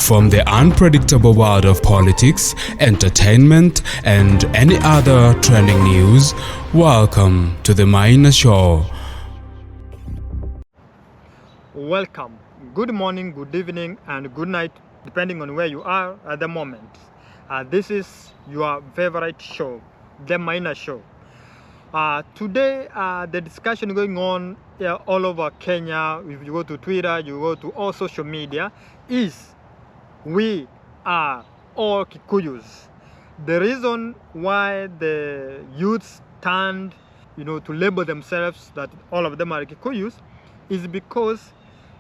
From the unpredictable world of politics, entertainment, and any other trending news, welcome to the Maina Show. Welcome. Good morning, good evening, and good night, depending on where you are at the moment. This is your favorite show, the Maina Show. Today, the discussion going on all over Kenya, if you go to Twitter, you go to all social media, is we are all Kikuyus. The reason why the youths stand, to label themselves that all of them are Kikuyus is because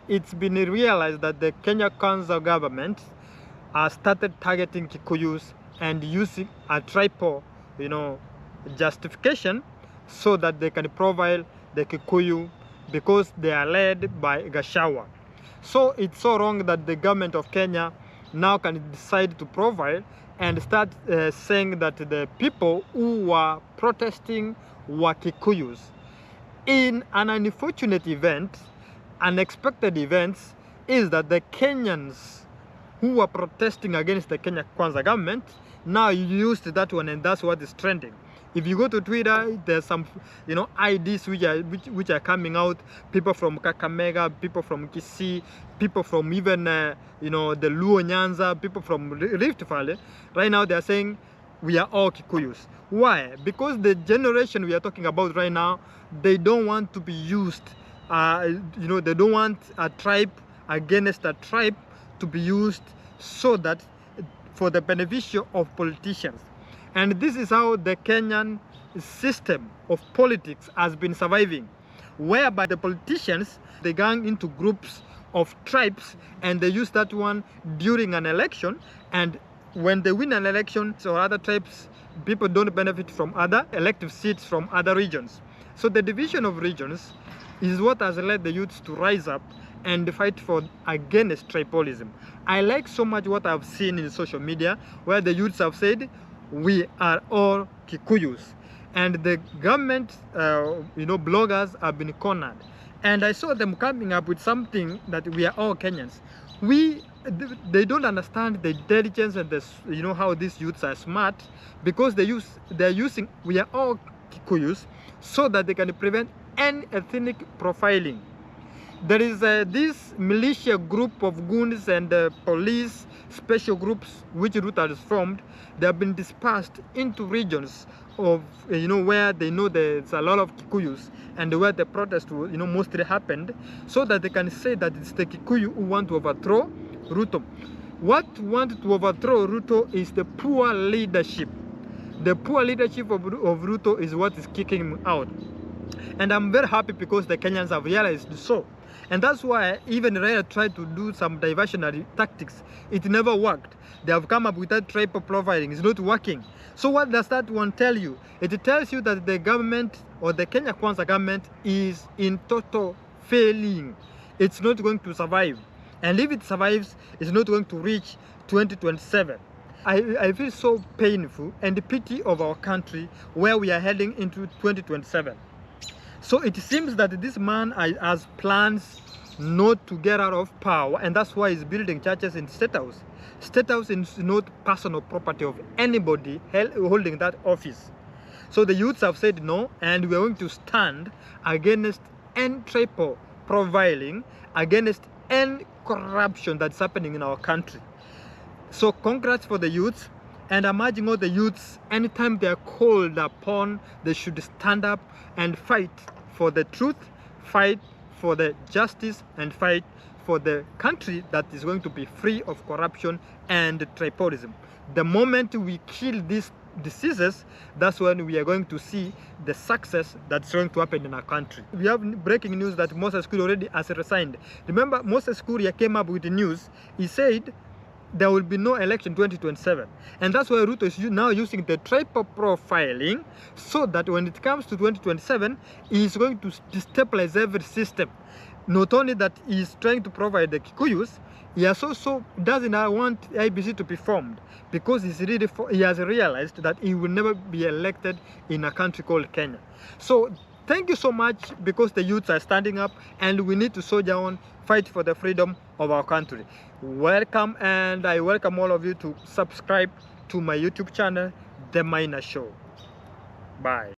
it's been realized that the Kenya Council government started targeting Kikuyus and using a triple, justification so that they can profile the Kikuyu because they are led by Gashawa. So it's so wrong that the government of Kenya now can decide to profile and start saying that the people who were protesting were Kikuyus. In an unfortunate event, unexpected events, is that the Kenyans who were protesting against the Kenya Kwanza government now used that one, and that's what is trending. If you go to Twitter, there's some IDs which are coming out. People from Kakamega, people from Kisii, people from even the Luo Nyanza, people from Rift Valley. Right now they are saying we are all Kikuyus. Why? Because the generation we are talking about right now, they don't want to be used. They don't want a tribe against a tribe to be used so that for the beneficial of politicians. And this is how the Kenyan system of politics has been surviving, whereby the politicians, they gang into groups of tribes and they use that one during an election, and when they win an election, so other tribes, people don't benefit from other elective seats from other regions. So the division of regions is what has led the youths to rise up and fight against tribalism. I like so much what I've seen in social media where the youths have said we are all Kikuyus, and the government bloggers have been cornered, and I saw them coming up with something that we are all Kenyans. They don't understand the intelligence and how these youths are smart, because they're using we are all Kikuyus so that they can prevent any ethnic profiling. There is this militia group of goons and police special groups which Ruto has formed. They have been dispersed into regions of where they know there's a lot of Kikuyus and where the protest mostly happened, so that they can say that it's the Kikuyu who want to overthrow Ruto. What want to overthrow Ruto is the poor leadership. The poor leadership of Ruto is what is kicking him out. And I'm very happy because the Kenyans have realized so. And that's why even Raila tried to do some diversionary tactics. It never worked. They have come up with that triple profiling. It's not working. So what does that one tell you? It tells you that the government, or the Kenya Kwanza government, is in total failing. It's not going to survive. And if it survives, it's not going to reach 2027. I feel so painful and pity of our country where we are heading into 2027. So it seems that this man has plans not to get out of power, and that's why he's building churches in State House. State House is not personal property of anybody holding that office. So the youths have said no, and we are going to stand against any triple profiling, against any corruption that's happening in our country. So congrats for the youths, and I'm urging all the youths, anytime they are called upon, they should stand up and fight for the truth, fight for the justice, and fight for the country that is going to be free of corruption and tribalism. The moment we kill these diseases, that's when we are going to see the success that's going to happen in our country. We have breaking news that Moses Kuria already has resigned. Remember, Moses Kuria came up with the news. He said there will be no election 2027, and that's why Ruto is now using the triple profiling, so that when it comes to 2027, he is going to destabilize every system. Not only that he is trying to provide the Kikuyus, he also doesn't want IBC to be formed, because he has realized that he will never be elected in a country called Kenya. So Thank you so much, because the youths are standing up and we need to soldier on, fight for the freedom of our country. Welcome, and I welcome all of you to subscribe to my YouTube channel, The Maina Show. Bye.